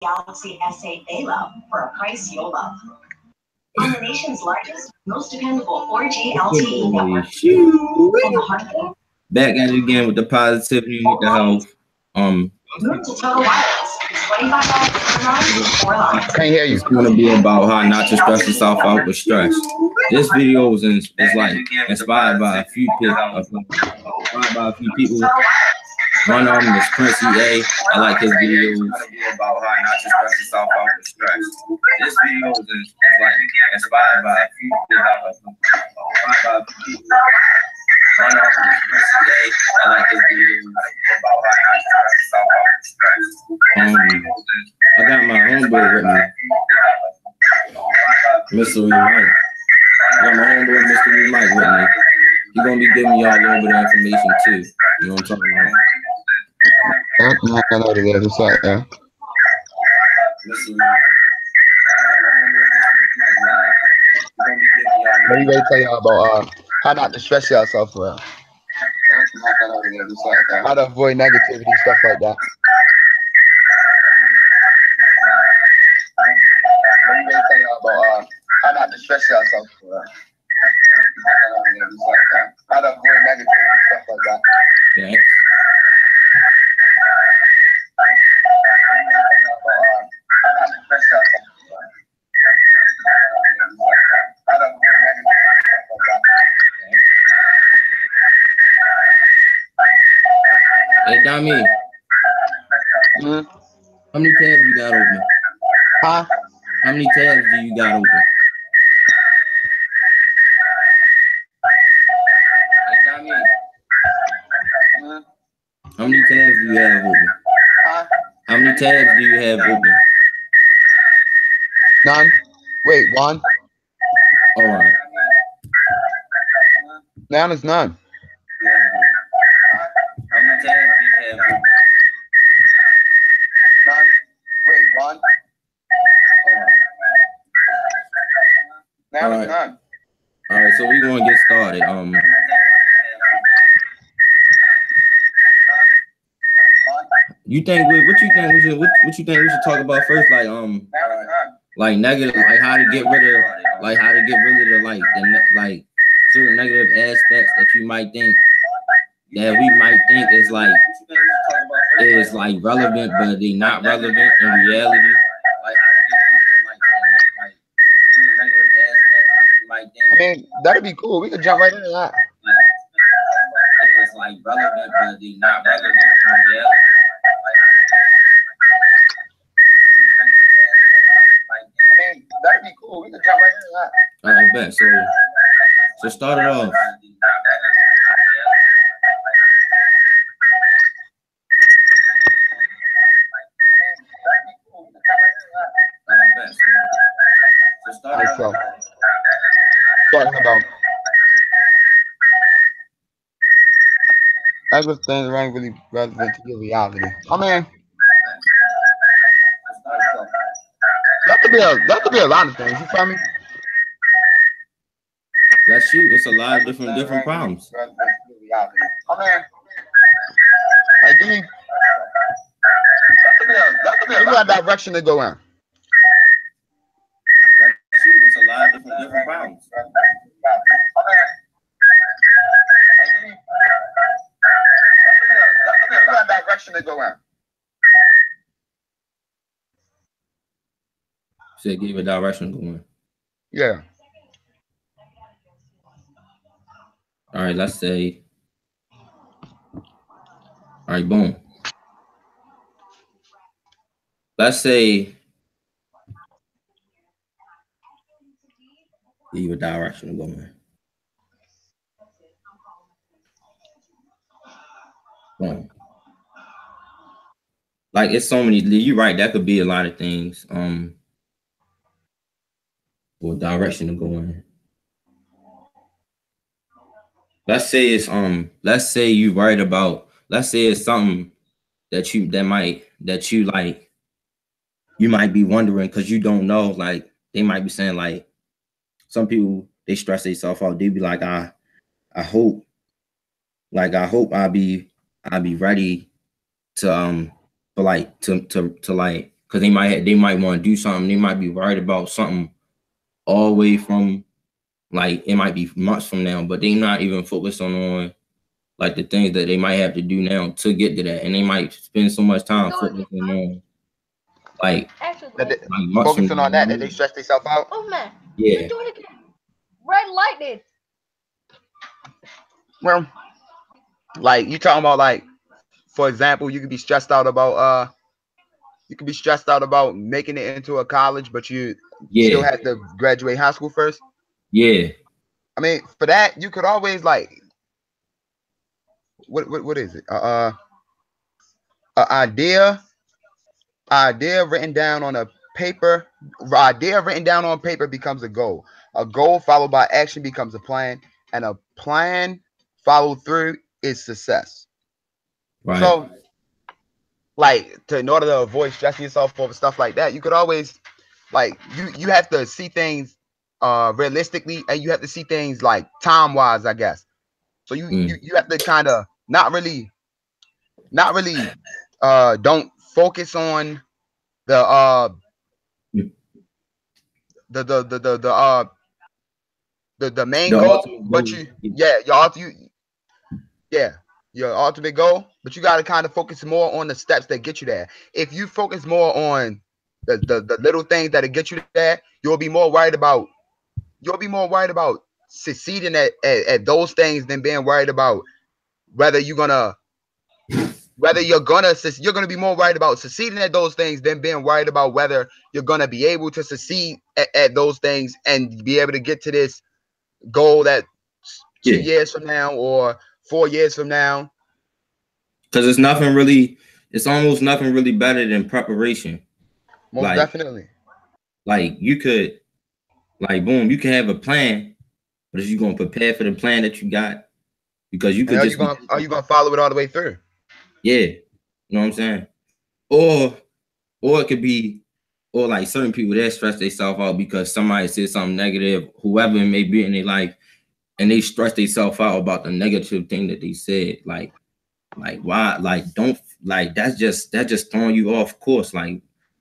Galaxy S8 they love for a price you'll love. On the nation's largest, most dependable 4G LTE network. Back at it again with the positivity, with the health. Move to Total Wireless. $25 4 lines. Can't hear you. It's gonna be about how not to stress yourself out with stress. This video is like inspired by a few people. One of them is Prince EA. I like his videos about how not to stress yourself out with stress. This video is like inspired by a few people. One of them is Prince EA. I like his videos about how not to stress yourself out with stress. I got my homeboy with me, Mr. Mike. I got my homeboy, Mr. Mike, with me. He's gonna be giving y'all a little bit of information too. You know what I'm talking about? I know the other side, yeah. Let me tell y'all about how not to stress yourself well. How to avoid negativity, stuff like that. Let me tell y'all about how not to stress yourself well. How to avoid negativity, stuff like that. Thanks. Hey, Dami. How many tabs you got open? Huh? How many tabs do you got open? Hey, Dami. How many tabs do you have open? Huh? How many tabs do you have open? None. Wait, one? All right. Now it's none. How many tabs do you have open? None. Wait, one? Now All it's right. none. All right, so we're gonna get started. You think what you think we should what you think we should talk about first? Like negative, like how to get rid of the certain negative aspects that you might think that we might think is relevant, but they not relevant in reality. I mean, that'd be cool. We could jump right into that. It's like relevant, but they not relevant in reality. I mean, that'd be cool. We could jump right into that. All right, bet. So start it off. So, talking about negative things aren't really relevant to your reality. I mean, that could be a lot of things. You feel me? That's you. It's a lot of different problems. I mean, like, that could be a lot of direction to go in. It's a lot of different problems. Direction to go in. So give a direction to go in. Yeah. All right, let's say. All right, boom. Let's say give you a direction to go in. Boom. Like it's so many. You're right. That could be a lot of things. Or direction to go in. Let's say it's Let's say you write about. Let's say it's something that you might be wondering because you don't know. Like they might be saying like some people they stress themselves out. They be like I hope I'll be ready to because they might want to do something. They might be worried about something all the way from, like, it might be months from now, but they not even focused on like the things that they might have to do now to get to that, and they might spend so much time focusing on like months from focusing on now. that they stress themselves out. Oh man, Yeah. do it again. Red lightning. Well, like you talking about, like, for example, you could be stressed out about making it into a college, but you still have to graduate high school first. Yeah. I mean, for that, you could always, like, what is it? Idea written down on a paper. Idea written down on paper becomes a goal. A goal followed by action becomes a plan, and a plan followed through is success. Right. So, like, in order to avoid stressing yourself over stuff like that, you could always, like, you have to see things realistically, and you have to see things like time wise, I guess. So you have to kind of not really don't focus on the main goal, but your ultimate goal, but you got to kind of focus more on the steps that get you there. If you focus more on the little things that get you there, you'll be more worried about succeeding at those things than being worried about whether you're gonna be more worried about succeeding at those things than being worried about whether you're gonna be able to succeed at those things and be able to get to this goal that 2 years from now or 4 years from now. Because it's almost nothing really better than preparation. Most definitely. Like, you could, like, boom, you can have a plan, but if you're gonna prepare for the plan that you got, because you could are you gonna follow it all the way through? Yeah, you know what I'm saying? Or it could be, or like certain people that stress themselves out because somebody said something negative, whoever it may be in their life, and they stress themselves out about the negative thing that they said. Like why? Like, don't, like, that's just throwing you off course. Like,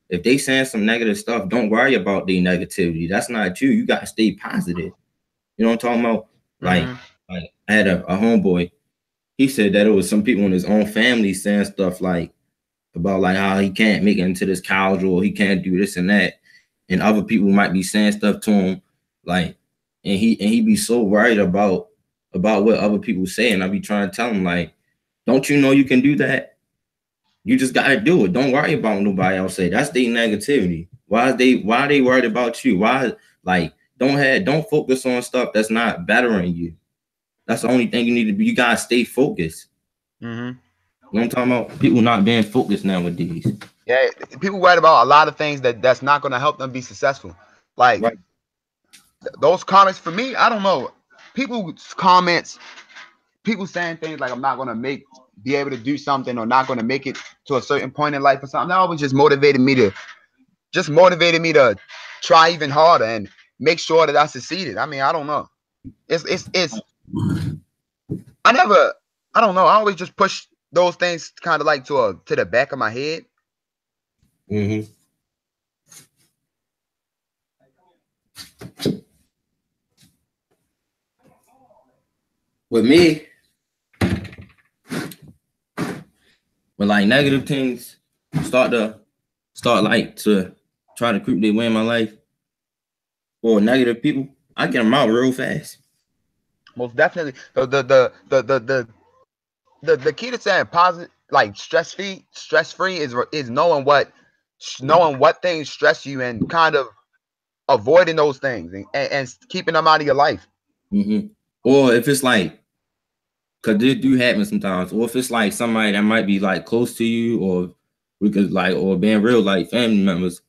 if they saying some negative stuff, don't worry about their negativity. That's not you. You got to stay positive. You know what I'm talking about? Like I had a homeboy. He said that it was some people in his own family saying stuff like about like how he can't make it into this college or he can't do this and that, and other people might be saying stuff to him, like, and he be so worried about what other people say, and I be trying to tell him, like, don't you know you can do that? You just gotta do it. Don't worry about what nobody else say. That's their negativity. Why are they worried about you? Why, like, don't focus on stuff that's not bettering you. That's the only thing you need to be. You gotta stay focused. You know what I'm talking about? People not being focused nowadays. Yeah, people worried about a lot of things that's not gonna help them be successful. Like those comments, for me, I don't know. People's comments, people saying things like I'm not gonna be able to do something or not gonna make it to a certain point in life or something. That always just motivated me to try even harder and make sure that I succeeded. I mean, I don't know. I don't know. I always just push those things kind of like to the back of my head. With me, when like negative things start like to try to creep their way in my life, or negative people, I get them out real fast. Most definitely. The key to saying positive, like stress free is knowing what things stress you and kind of avoiding those things and keeping them out of your life. Or if it's like, because this do happen sometimes, or if it's like somebody that might be like close to you, or we could like, or being real like family members,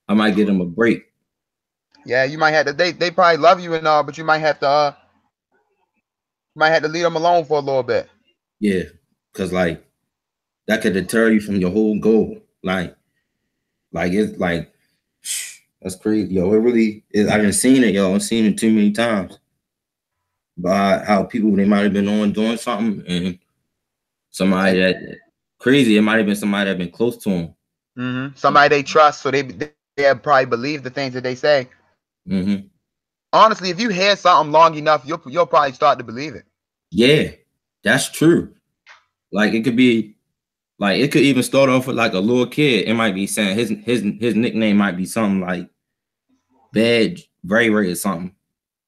I might give them a break. Yeah, you might have to. They probably love you and all, but you might have to leave them alone for a little bit. Yeah, because like that could deter you from your whole goal. Like it's like, that's crazy, yo. It really is. I done seen it, yo. I've seen it too many times. By how people, they might have been on doing something, and somebody that crazy, it might have been somebody that been close to them, Somebody they trust, so they probably believe the things that they say. Honestly, if you hear something long enough, you'll probably start to believe it. Yeah, that's true. Like it could be, like it could even start off with like a little kid. It might be saying his nickname might be something like Bad Ray Ray or something.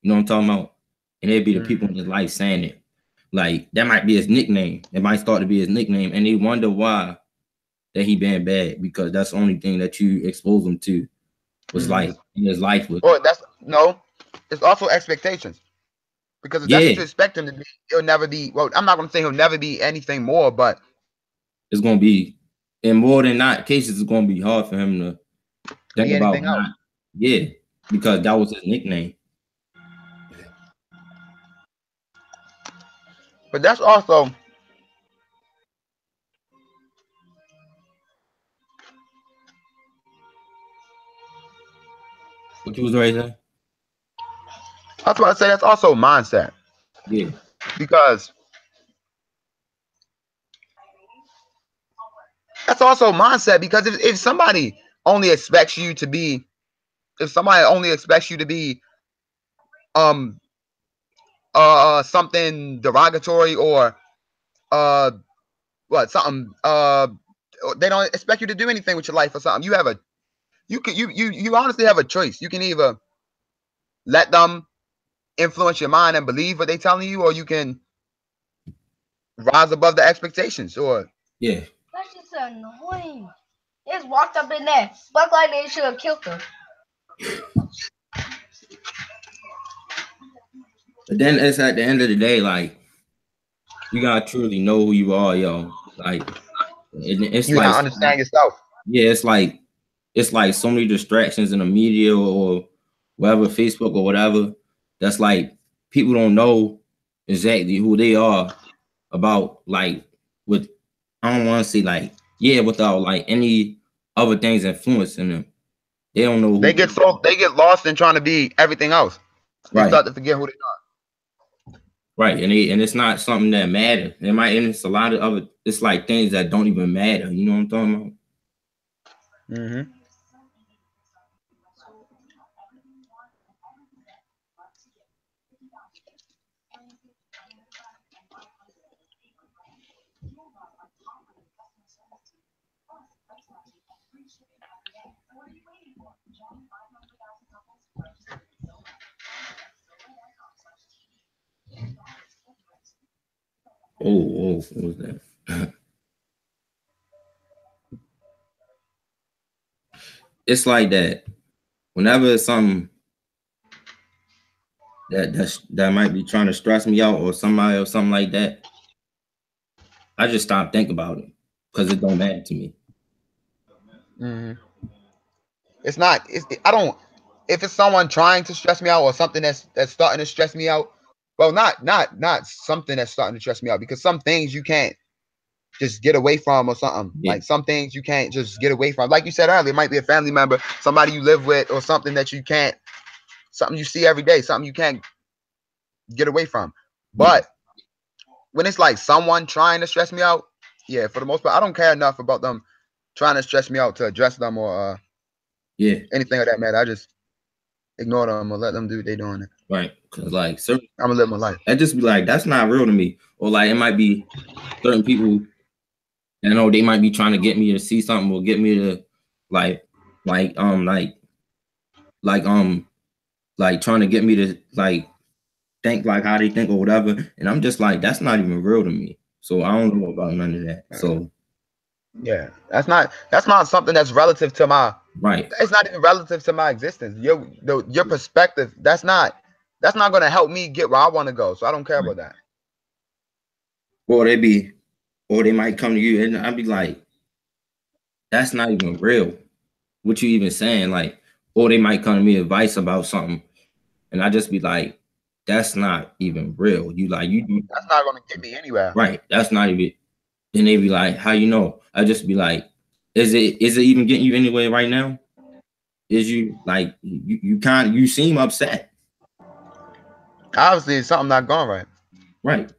You know what I'm talking about? And it'd be the people in his life saying it. Like that might be his nickname. It might start to be his nickname, and they wonder why that he been bad, because that's the only thing that you expose him to was like in his life was. Or it's also expectations. Because if that's what you expect him to be, he'll never be. Well, I'm not gonna say he'll never be anything more, but it's gonna be, in more than not cases, it's gonna be hard for him to think about not. Yeah, because that was his nickname. But that's also what you was right there. I was about to say that's also mindset. Yeah. Because that's also mindset. Because if somebody only expects you to be, something derogatory or something they don't expect you to do anything with your life or something, you honestly have a choice. You can either let them influence your mind and believe what they're telling you, or you can rise above the expectations. Or that's just annoying. They just walked up in there, looked like they should have killed them. But then it's at the end of the day, like you gotta truly know who you are, yo. Like it's you like gotta understand yourself. Yeah, it's like so many distractions in the media or whatever, Facebook or whatever. That's like people don't know exactly who they are about, like with, I don't want to say like, yeah, without like any other things influencing them. They don't know who They get lost in trying to be everything else. They start to forget who they are. Right, and it's not something that matters. And it's a lot of other. It's like things that don't even matter. You know what I'm talking about? Oh, what was that? It's like that. Whenever it's something that might be trying to stress me out, or somebody or something like that, I just stop thinking about it because it don't matter to me. It's not. I don't. If it's someone trying to stress me out or something that's starting to stress me out, well, not something that's starting to stress me out, because some things you can't just get away from or something. Like some things you can't just get away from. Like you said earlier, it might be a family member, somebody you live with, or something that you can't, something you see every day, something you can't get away from. But when it's like someone trying to stress me out, yeah, for the most part, I don't care enough about them trying to stress me out to address them or anything of that matter. I just ignore them or let them do what they're doing. Right, because like I'm gonna live my life. I just be like, that's not real to me. Or like it might be certain people, you know, they might be trying to get me to see something or get me to like trying to get me to like think like how they think or whatever, and I'm just like, that's not even real to me. So I don't know about none of that. So yeah, that's not something that's relative to my It's not even relative to my existence. Your perspective, that's not gonna help me get where I want to go. So I don't care about that. Or they might come to you and I'd be like, that's not even real. What you even saying? Like, or they might come to me advice about something, and I just be like, that's not even real. That's not gonna get me anywhere. Right. That's not even. Then they be like, how you know? I just be like, is it even getting you anywhere right now? Is you like you seem upset? Obviously, it's something not going right. Right.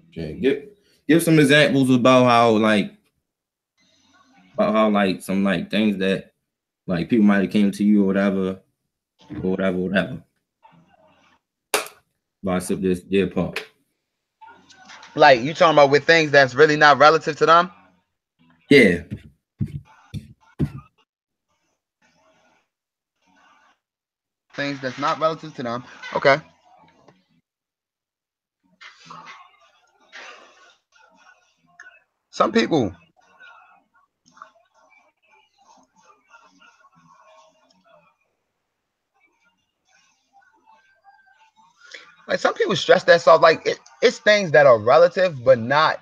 Okay. Give some examples about how like about how like some like things that like people might have came to you or whatever, whatever. But I sip this deer pop. Like you talking about with things that's really not relative to them? Yeah. Things that's not relative to them. Okay. Some people stress that stuff like it's things that are relative but not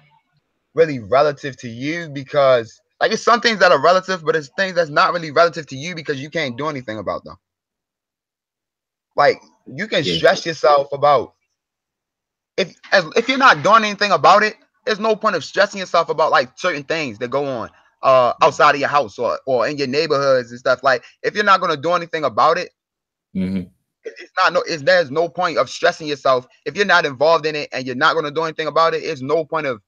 really relative to you because like it's some things that are relative, but it's things that's not really relative to you because you can't do anything about them. Like you can Yeah. stress yourself about if you're not doing anything about it, there's no point of stressing yourself about like certain things that go on outside of your house or in your neighborhoods and stuff. Like if you're not going to do anything about it, Mm-hmm. There's no point of stressing yourself if you're not involved in it and you're not going to do anything about it. There's no point of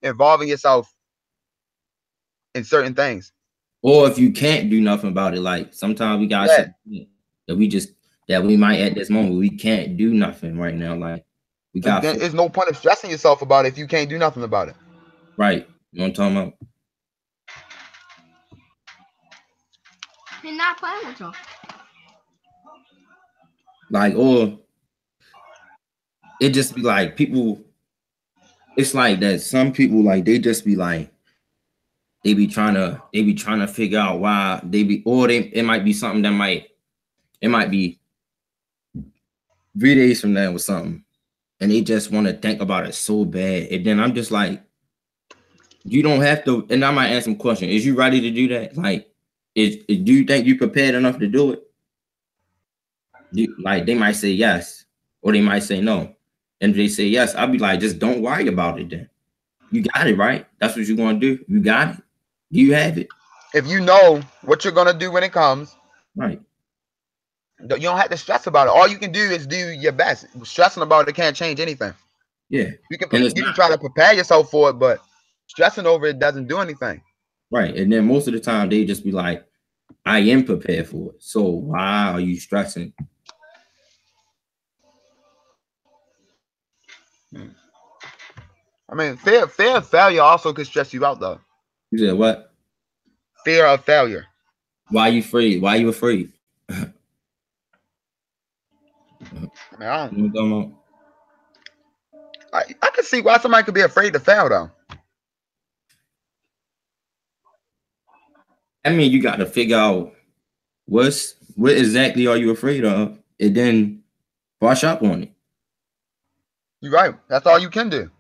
involving yourself in certain things. Or if you can't do nothing about it, like sometimes we got Yeah. shit that we might at this moment we can't do nothing right now. Like we got There's no point of stressing yourself about it if you can't do nothing about it. right. You know what I'm talking about? He's not playing with you. Like, or it just be like people. It's like that. Some people like they just be like they be trying to figure out why they be it might be something that might be 3 days from now or something, and they just want to think about it so bad. And then I'm just like, you don't have to. And I might ask some question: is you ready to do that? Like, do you think you prepared enough to do it? Like they might say yes, or they might say no. And if they say yes, I'll be like, just don't worry about it then. You got it, right? That's what you're gonna do. You got it. You have it. If you know what you're gonna do when it comes, Right. you don't have to stress about it. All you can do is do your best. Stressing about it can't change anything. Yeah. You can And it's you can not try to prepare yourself for it, but stressing over it doesn't do anything. right. And then most of the time they just be like, I am prepared for it. So why are you stressing? I mean, fear of failure also could stress you out though. You said what? Fear of failure. Why are you afraid? Why are you afraid? I You know what I'm talking about? I can see why somebody could be afraid to fail though. I mean, you got to figure out what exactly are you afraid of, and then brush up on it. You're right. That's all you can do.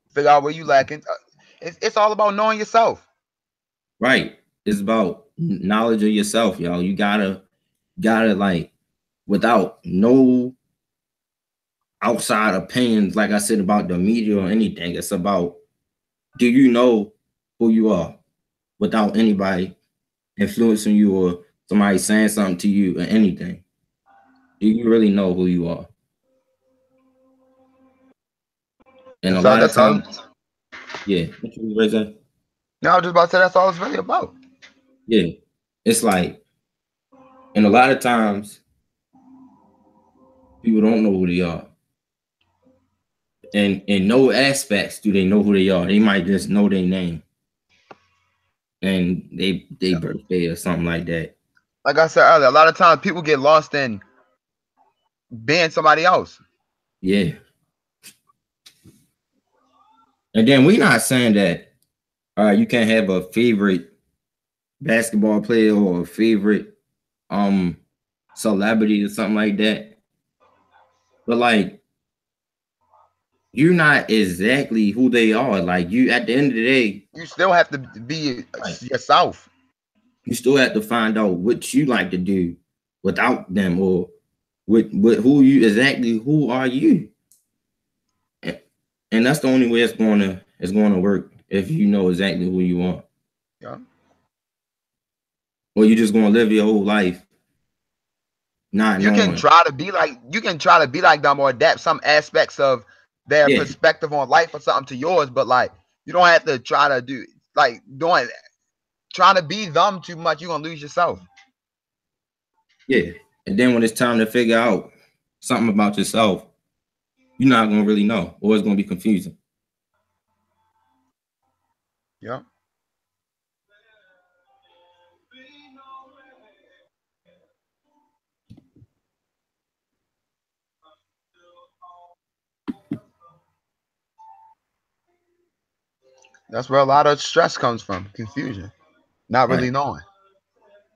Figure out where you lacking. It's all about knowing yourself. Right. It's about knowledge of yourself, y'all. You gotta like without no outside opinions, like I said about the media or anything. It's about, do you know who you are without anybody influencing you or somebody saying something to you or anything? Do you really know who you are? And a lot of times, yeah. What you was saying? No, I was just about to say that's all it's really about. Yeah. It's like, and a lot of times people don't know who they are. And in no aspects do they know who they are. They might just know their name and they birthday or something like that. Like I said earlier, a lot of times people get lost in being somebody else. Yeah. And then we're not saying that you can't have a favorite basketball player or a favorite celebrity or something like that. But like, you're not exactly who they are. Like, you at the end of the day, You still have to be yourself. You still have to find out what you like to do without them, or with who you exactly who are you. And that's the only way it's going to work, if you know exactly who you are. Yeah. Or you're just going to live your whole life not knowing. You can try to be like them or adapt some aspects of their perspective on life or something to yours, but like You don't have to try to do like trying to be them too much. You're gonna lose yourself. Yeah. And then when it's time to figure out something about yourself, you're not gonna really know, or it's gonna be confusing. Yeah. That's where a lot of stress comes from. Confusion. Not Right. really knowing.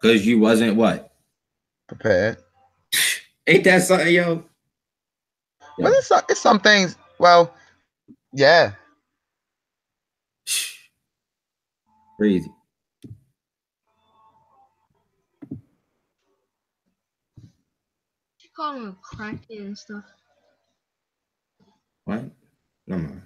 Because you wasn't what? Prepared. Ain't that something, yo? But it's some things. Well, yeah. Crazy. You call him a crackhead and stuff. What? No mind.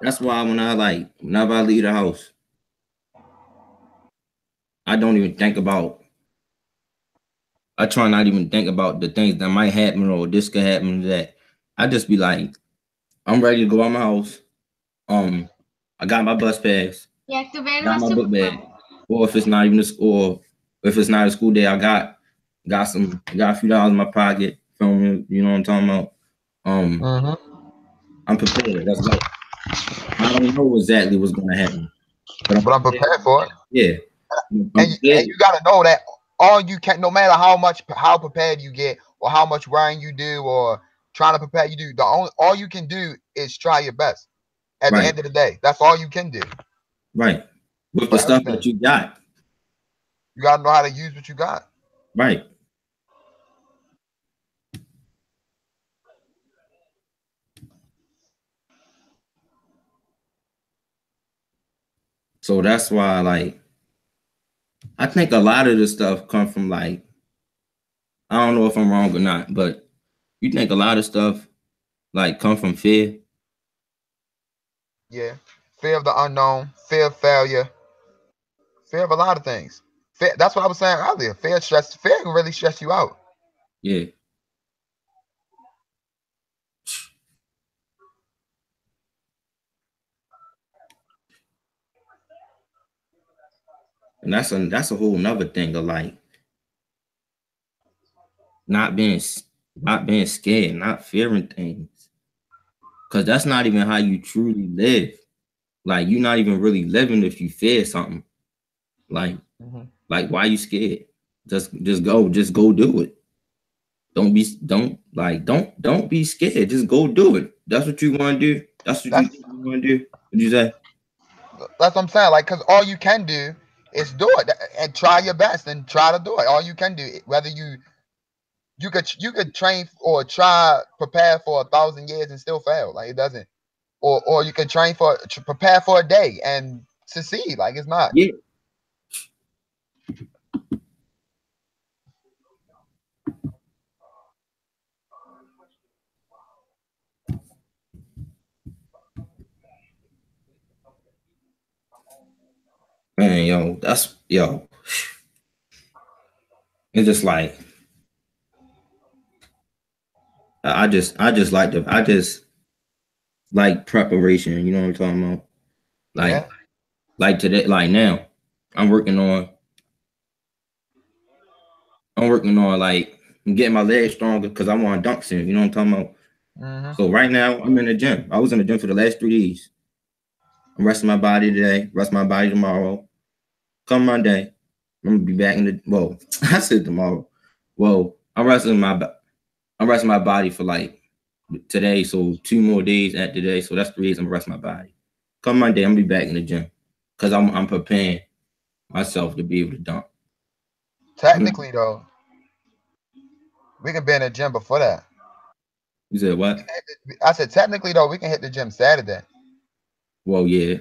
That's why whenever I leave the house, I don't even think about. I try not even think about the things that might happen or this could happen to that. I just be like, I'm ready to go out my house. I got my bus pass, You activated got my my book bag. superpower. Or if it's not even a school, if it's not a school day, I got a few dollars in my pocket. Feel me? You know what I'm talking about? I'm prepared. That's like I don't know exactly what's gonna happen, but I'm But I'm prepared. prepared for it. Yeah, I'm And prepared. you gotta know that all you can, no matter how prepared you get, or how much worrying you do, or trying to prepare you do, all you can do is try your best. At the Right, end of the day, that's all you can do right. With the for stuff everything. that you got, You gotta know how to use what you got. right. So that's why, I think a lot of this stuff come from I don't know if I'm wrong or not, but you think a lot of stuff come from fear. Yeah, fear of the unknown, fear of failure, fear of a lot of things. Fear, that's what I was saying earlier. Fear can really stress you out. Yeah, and that's a whole nother thing of not being not being scared, not fearing things, because that's not even how you truly live. Like you're not even really living if you fear something. Like why you scared? Just go do it. Don't be scared. Just go do it. That's what you want to do. That's what you That's think you want to do. What you say? that's what I'm saying. Like, cause all you can do is do it and try your best and try to do it. All you can do, whether you could train or try prepare for 1,000 years and still fail. Like it doesn't. Or you can prepare for a day and succeed. Like it's not. Yeah. Man, yo. It's just I just like preparation. You know what I'm talking about? Yeah. Like today, like now, I'm working on I'm getting my legs stronger because I want to dunk soon. You know what I'm talking about? So right now I'm in the gym. I was in the gym for the last 3 days. I'm resting my body today, rest my body tomorrow. Come Monday, I'm gonna be back in the I said tomorrow. Well, I'm resting my body for today, so 2 more days at today. So that's 3 days I'm gonna rest my body. Come Monday, I'm gonna be back in the gym. Cause I'm preparing myself to be able to dunk. Technically, though, we can be in the gym before that. You said what? I said technically though, we can hit the gym Saturday. Well, yeah,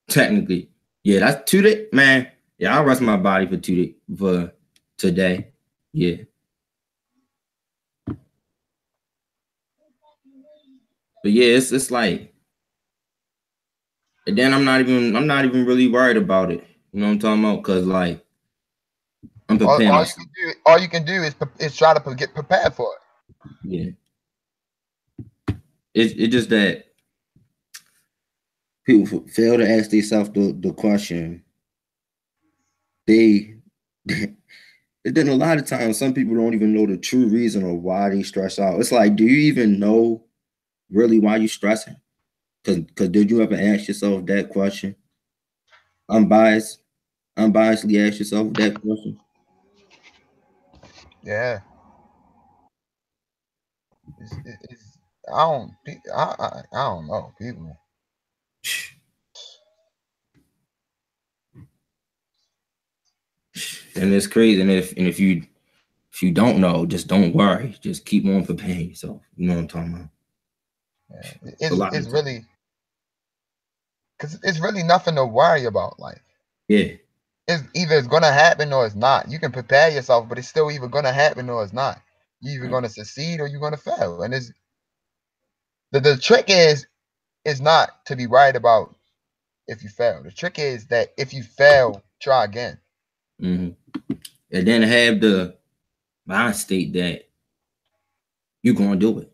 technically. Yeah, that's 2 days, man. Yeah, I'll rest my body for 2 days for today. Yeah. But yeah, it's and then I'm not even really worried about it. You know what I'm talking about? Cause I'm preparing myself. All you can do is try to get prepared for it. Yeah. It's just that people fail to ask themselves the question. And then a lot of times some people don't even know the true reason of why they stress out. It's like, do you even know really why you stressing? Because did you ever ask yourself that question? Unbiasedly ask yourself that question. Yeah. I don't know people. And it's crazy. And if you don't know, just don't worry. Just keep on preparing yourself. You know what I'm talking about? Yeah. It's really, because it's really nothing to worry about. Like, yeah, it's gonna happen or it's not. You can prepare yourself, but it's still either gonna happen or it's not. You're either gonna succeed or you're gonna fail. And it's the trick is not to be worried about if you fail. The trick is that if you fail, try again. and then have the mind state that you're gonna do it.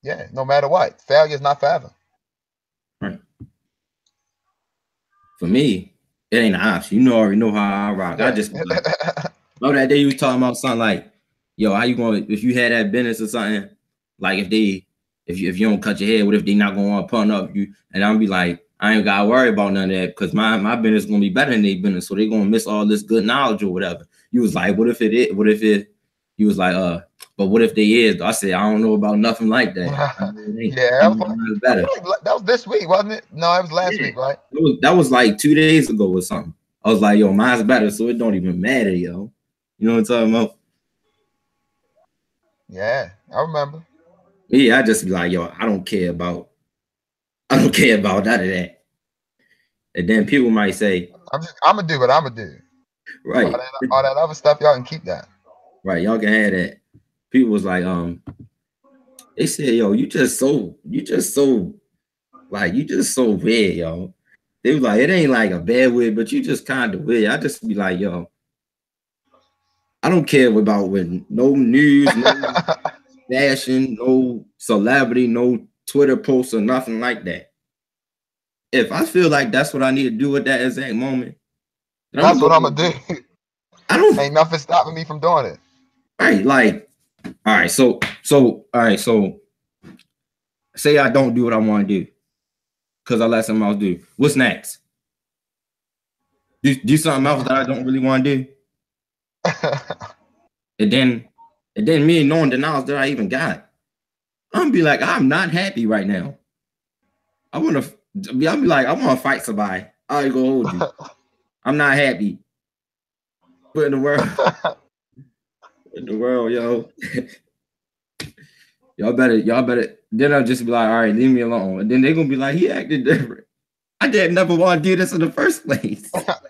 Yeah, no matter what, failure is not forever. Right. For me, it ain't an option. You already know how I rock. Yeah. I just like, that day you was talking about something like, yo, how you going? If you had that business or something, like if you don't cut your hair, what if they not gonna want to pun up you? And I'll be like, I ain't gotta worry about none of that because my business is gonna be better than their business, so they gonna miss all this good knowledge or whatever. You was like, what if it is? What if it? You was like, but what if they is? I said, I don't know about nothing like that. Yeah, that was this week, wasn't it? No, it was last week, right? That was like 2 days ago or something. I was like, yo, mine's better, so it don't even matter, yo. You know what I'm talking about? Yeah, I remember. Yeah, I just be like, yo, I don't care about none of that. And then people might say, I'm gonna do what I'm gonna do. Right. All that other stuff, y'all can keep that. Right, y'all can have that. People was like, they said, yo, you just so weird, yo. They was like, it ain't like a bad weird, but you just kind of weird. I just be like, yo, I don't care about when no news, no fashion, no celebrity, no Twitter posts or nothing like that. If I feel like that's what I need to do at that exact moment, that's what I'm gonna do. Ain't nothing stopping me from doing it. Right, like, all right, so say I don't do what I want to do because I let someone else do. What's next? Do something else that I don't really want to do. and then me knowing the knowledge that I even got, I'm gonna be like, I'm not happy right now. I'll be like, I want to fight somebody. I'll go hold you. I'm not happy. But in the world, yo, y'all better. Then I'll just be like, all right, leave me alone. And then they're gonna be like, he acted different. I didn't never want to do this in the first place. What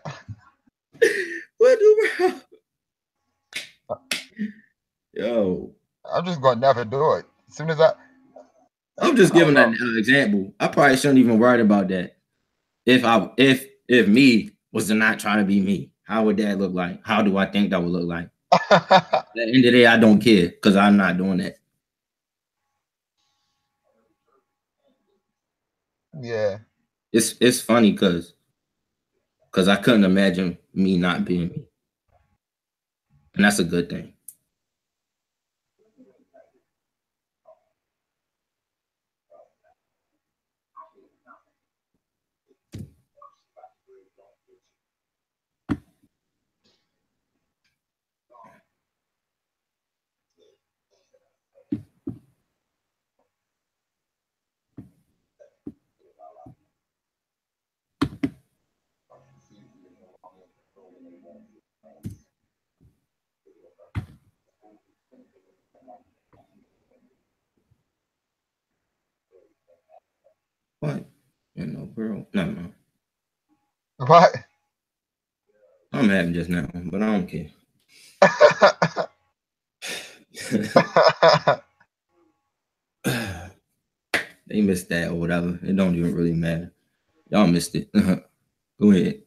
the world? Yo, I'm just gonna never do it. As soon as I'm just giving an example. I probably shouldn't even worry about that. If me was to not try to be me, how would that look like? How do I think that would look like? At the end of the day, I don't care because I'm not doing that. Yeah. It's funny because I couldn't imagine me not being me. And that's a good thing. What? You know, girl. No. What? I'm having just now, but I don't care. They missed that or whatever. It don't even really matter. Y'all missed it. Go ahead.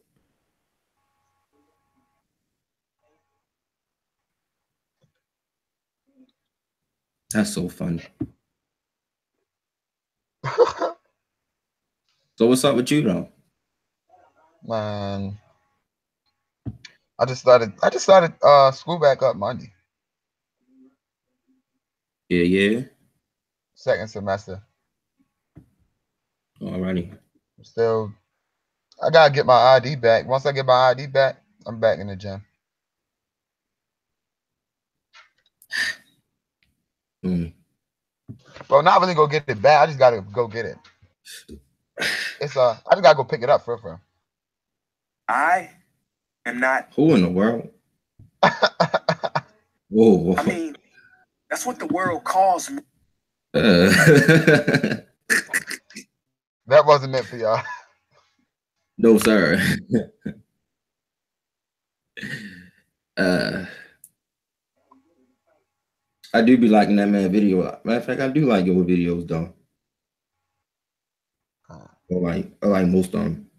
That's so funny. So what's up with you though? Man, I just started school back up Monday, Yeah. second semester. Alrighty. Still, I gotta get my ID back. Once I get my ID back, I'm back in the gym. Well, not really go get it back. I just gotta go get it. It's I just gotta go pick it up for. I am not. Who in the world? Whoa. I mean, that's what the world calls me. That wasn't meant for y'all. No, sir. I do be liking that man video. Matter of fact, I do like your videos though. I like most of them.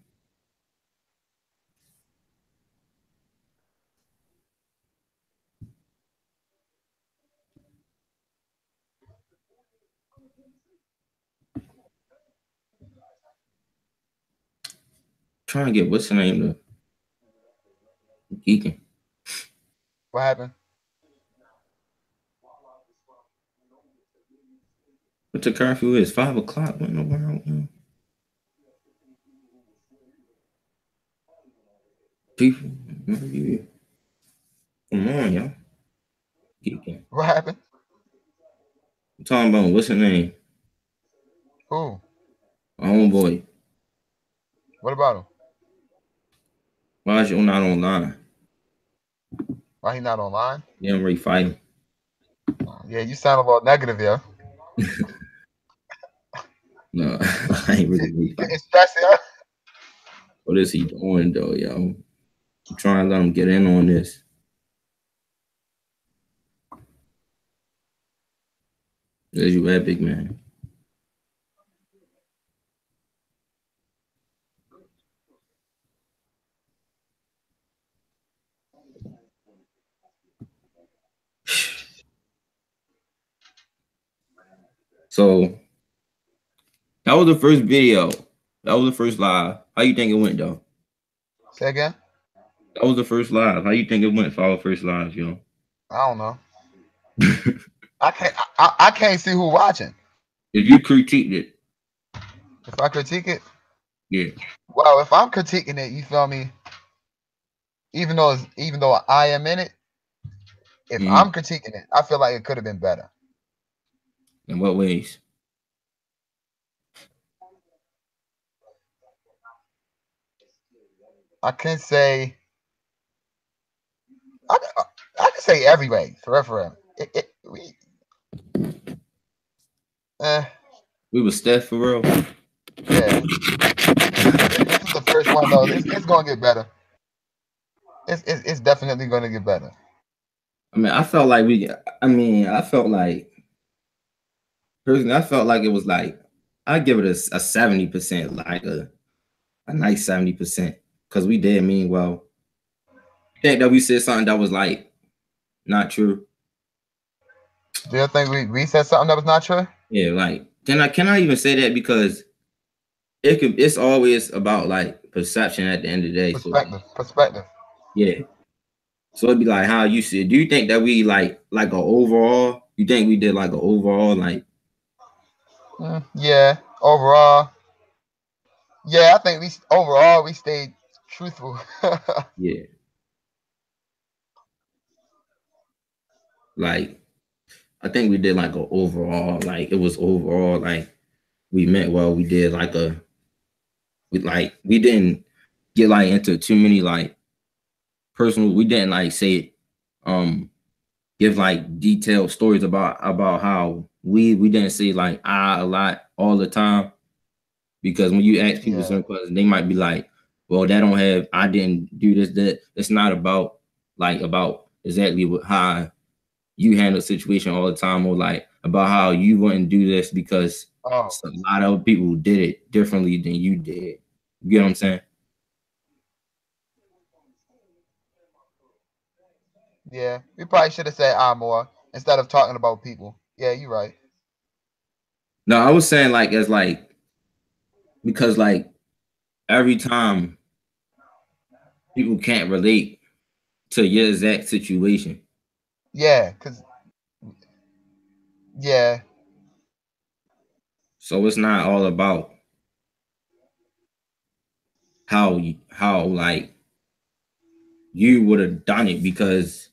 Trying to get what's the name of geeking. What happened? What the curfew is? 5 o'clock. What in the world? People, come on, y'all. Geeking. What happened? I'm talking about what's the name? Who? My homeboy. What about him? Why is you not online? Why he not online? You don't really fight him. Yeah, you sound a little negative, yeah. No, I ain't really fighting. It's stressing, yeah. What is he doing though, yo? I'm trying to let him get in on this. There's you at, big man. So that was the first video. That was the first live. How you think it went though? Say again? That was the first live. How you think it went for our first live, yo? I don't know. I can't see who watching. If you critiqued it. If I critique it? Yeah. Well, if I'm critiquing it, you feel me? Even though I am in it, if I'm critiquing it, I feel like it could have been better. In what ways? I can say I can say every way for referendum. We was Steph for real. Yeah. This is the first one though. It's gonna get better. It's definitely gonna get better. I mean, I felt like personally, I felt like it was like I'd give it a 70%, like a nice 70%. Because we did mean well. I think that we said something that was like not true. Do you think we said something that was not true? Yeah, like can I even say that, because it's always about like perception at the end of the day. Perspective. Yeah. So it'd be like how you see it. Do you think that we like an overall? You think we did like an overall like? Yeah. Overall. Yeah, I think we stayed truthful. Yeah. Like, I think we did like an overall, like it was overall, like we meant well. We did like we didn't get like into too many like personal. We didn't like say give like detailed stories about how we didn't say like a lot all the time, because when you ask people certain questions, they might be like, well, that don't have, I didn't do this, that. It's not about exactly how you handle a situation all the time, or like about how you wouldn't do this because a lot of people did it differently than you did. You get what I'm saying? Yeah, we probably should have said more instead of talking about people. Yeah, you're right. No, I was saying like as like because like every time people can't relate to your exact situation. Yeah, cause yeah, So it's not all about how like you would have done it because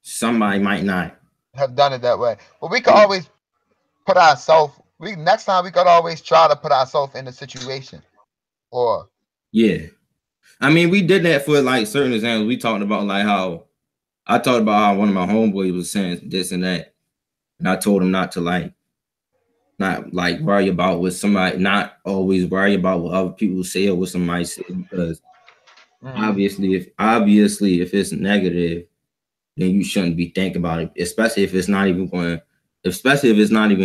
somebody might not. have done it that way. But we could always put ourselves. We next time we could always try to put ourselves in the situation. Or Yeah. I mean, we did that for like certain examples. We talked about like how I talked about how one of my homeboys was saying this and that. And I told him not worry about what somebody, not always worry about what other people say or what somebody say, because obviously if it's negative, then you shouldn't be thinking about it, especially if it's not even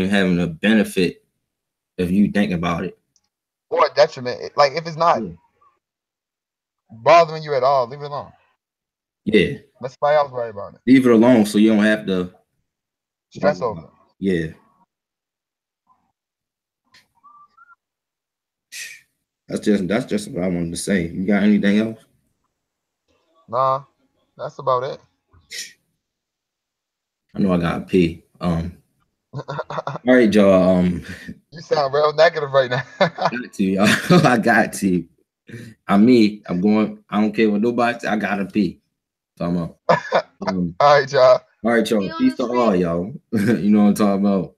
having a benefit if you think about it. or a detriment. Like if it's not bothering you at all, leave it alone. Yeah. Let somebody else worry about it. Leave it alone so you don't have to Stress over it. Yeah. That's just what I wanted to say. You got anything else? Nah, that's about it. I know I gotta pee. All right, y'all. You sound real negative right now. Got to, y'all. I got to. I'm going. I don't care what nobody say. I gotta pee. So I'm up. All right, y'all. All right, y'all. Peace to all y'all. You know what I'm talking about.